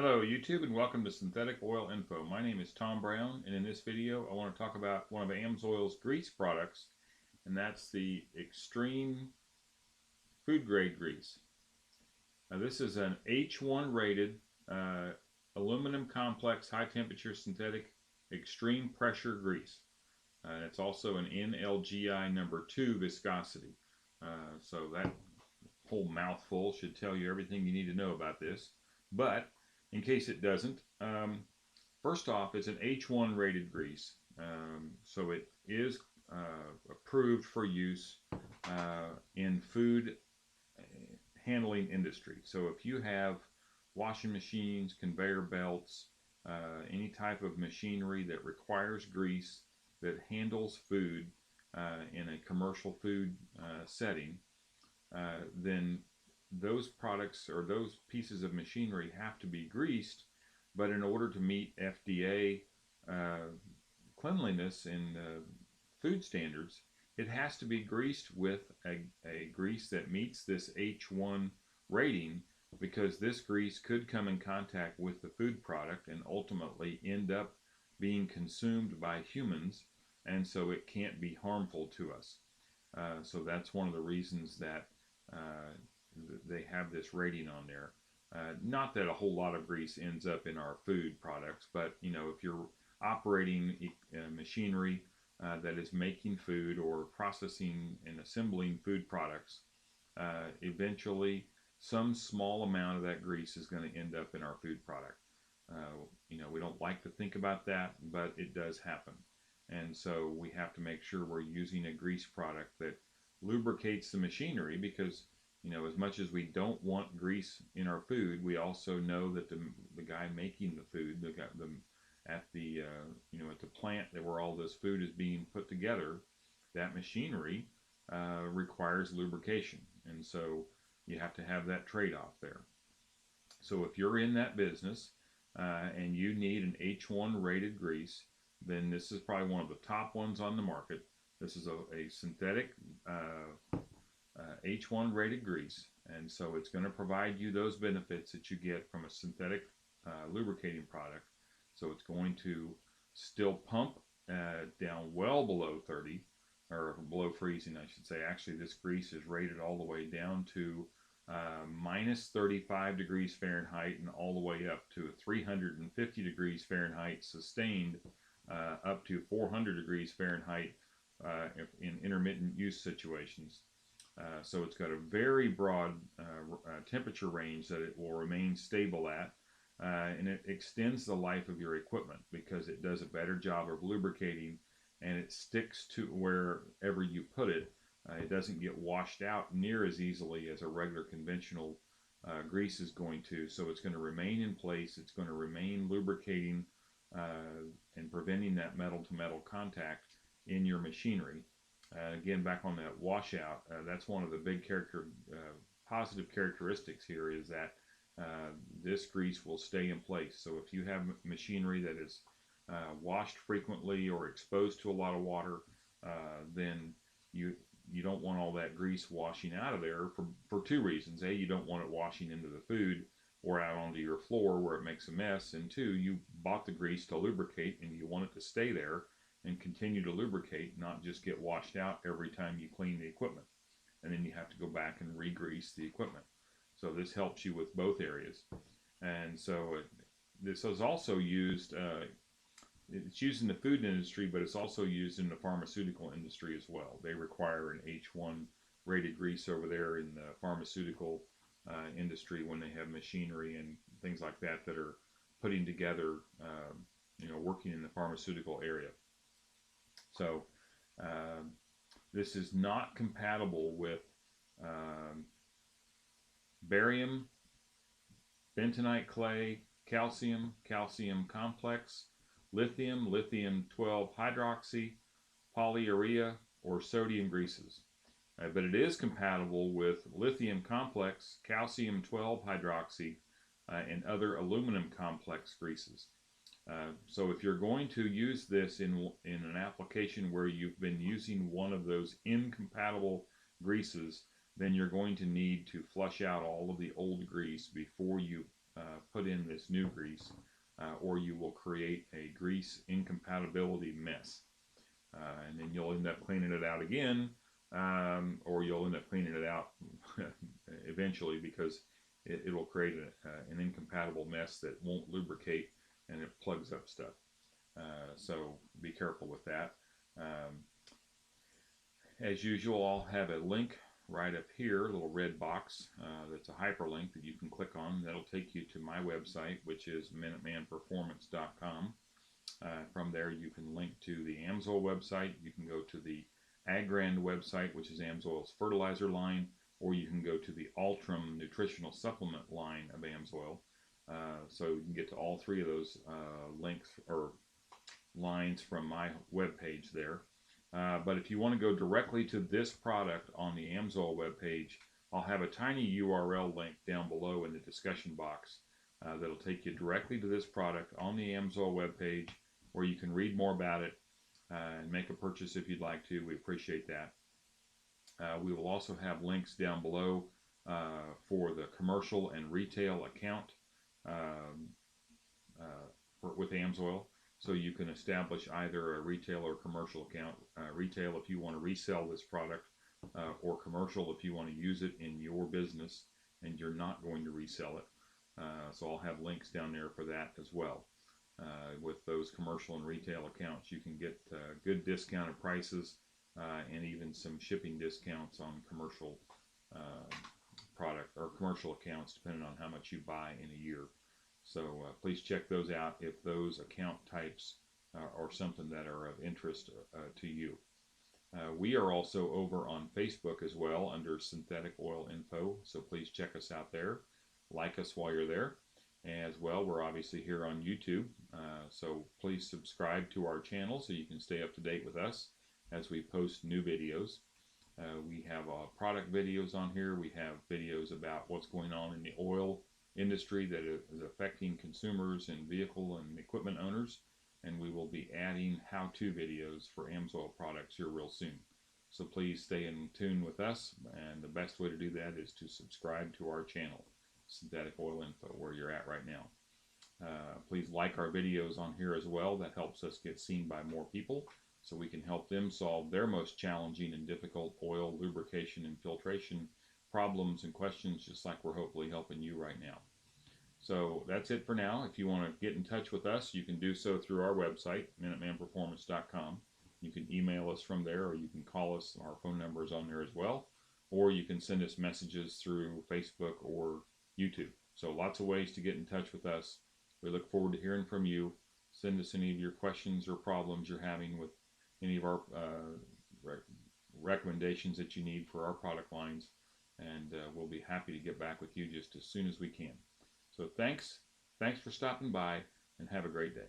Hello YouTube and welcome to Synthetic Oil Info. My name is Tom Brown, and in this video I want to talk about one of AMSOIL's grease products, and that's the X-Treme Food-Grade Grease. Now this is an H-1 rated aluminum complex high temperature synthetic extreme pressure grease. It's also an NLGI number 2 viscosity. So that whole mouthful should tell you everything you need to know about this. But in case it doesn't, first off, it's an H-1 rated grease, so it is approved for use in food handling industry. So if you have washing machines, conveyor belts, any type of machinery that requires grease that handles food in a commercial food setting, then those products or those pieces of machinery have to be greased, but in order to meet FDA cleanliness and food standards, it has to be greased with a grease that meets this H1 rating, because this grease could come in contact with the food product and ultimately end up being consumed by humans, and so it can't be harmful to us. So that's one of the reasons that they have this rating on there. Not that a whole lot of grease ends up in our food products, but you know, if you're operating machinery that is making food or processing and assembling food products, eventually some small amount of that grease is going to end up in our food product. You know, we don't like to think about that, but it does happen. And so we have to make sure we're using a grease product that lubricates the machinery, because you know, as much as we don't want grease in our food, we also know that the guy making the food, at the you know, at the plant that where all this food is being put together, that machinery requires lubrication, and so you have to have that trade-off there. So if you're in that business and you need an H1 rated grease, then this is probably one of the top ones on the market. This is a synthetic H1 rated grease, and so it's going to provide you those benefits that you get from a synthetic lubricating product. So it's going to still pump down well below 30, or below freezing I should say. Actually, this grease is rated all the way down to minus 35 degrees Fahrenheit and all the way up to 350 degrees Fahrenheit sustained, up to 400 degrees Fahrenheit in intermittent use situations. So it's got a very broad temperature range that it will remain stable at, and it extends the life of your equipment because it does a better job of lubricating, and it sticks to wherever you put it. It doesn't get washed out near as easily as a regular conventional grease is going to, so it's going to remain in place. It's going to remain lubricating and preventing that metal-to-metal contact in your machinery. Again, back on that washout, that's one of the big positive characteristics here, is that this grease will stay in place. So if you have machinery that is washed frequently or exposed to a lot of water, then you don't want all that grease washing out of there for two reasons. A, you don't want it washing into the food or out onto your floor where it makes a mess. And two, you bought the grease to lubricate and you want it to stay there and continue to lubricate, not just get washed out every time you clean the equipment. And then you have to go back and re-grease the equipment. So this helps you with both areas. And so this is also used, it's used in the food industry, but it's also used in the pharmaceutical industry as well. They require an H1 rated grease over there in the pharmaceutical industry when they have machinery and things like that that are putting together, you know, working in the pharmaceutical area. So this is not compatible with barium, bentonite clay, calcium, calcium complex, lithium, lithium-12 hydroxy, polyurea, or sodium greases. But it is compatible with lithium complex, calcium-12 hydroxy, and other aluminum complex greases. So if you're going to use this in an application where you've been using one of those incompatible greases, then you're going to need to flush out all of the old grease before you put in this new grease, or you will create a grease incompatibility mess. And then you'll end up cleaning it out again, or you'll end up cleaning it out eventually, because it will create an incompatible mess that won't lubricate, and it plugs up stuff. So be careful with that. As usual, I'll have a link right up here, a little red box that's a hyperlink that you can click on. That'll take you to my website, which is minute-man-performance.com. From there, you can link to the AMSOIL website. You can go to the Agrand website, which is AMSOIL's fertilizer line, or you can go to the Ultram nutritional supplement line of AMSOIL. So you can get to all three of those links or lines from my webpage there. But if you want to go directly to this product on the AMSOIL webpage, I'll have a tiny URL link down below in the discussion box that'll take you directly to this product on the AMSOIL webpage, where you can read more about it and make a purchase if you'd like to. We appreciate that. We will also have links down below for the commercial and retail account with AMSOIL. So you can establish either a retail or commercial account. Retail if you want to resell this product, or commercial if you want to use it in your business and you're not going to resell it. So I'll have links down there for that as well. With those commercial and retail accounts, you can get good discounted prices and even some shipping discounts on commercial product or commercial accounts, depending on how much you buy in a year. So please check those out if those account types are something that are of interest to you. We are also over on Facebook as well under Synthetic Oil Info, so please check us out there. Like us while you're there. As well, we're obviously here on YouTube, so please subscribe to our channel so you can stay up to date with us as we post new videos. We have product videos on here. We have videos about what's going on in the oil industry that is affecting consumers and vehicle and equipment owners, and we will be adding how-to videos for AMSOIL products here real soon. So please stay in tune with us, and the best way to do that is to subscribe to our channel, Synthetic Oil Info, where you're at right now. Please like our videos on here as well. That helps us get seen by more people, so we can help them solve their most challenging and difficult oil lubrication and filtration problems and questions, just like we're hopefully helping you right now. So that's it for now. If you want to get in touch with us, you can do so through our website, minute-man-performance.com. You can email us from there, or you can call us. Our phone number is on there as well. Or you can send us messages through Facebook or YouTube. So lots of ways to get in touch with us. We look forward to hearing from you. Send us any of your questions or problems you're having with any of our recommendations that you need for our product lines, and we'll be happy to get back with you just as soon as we can. So thanks for stopping by, and have a great day.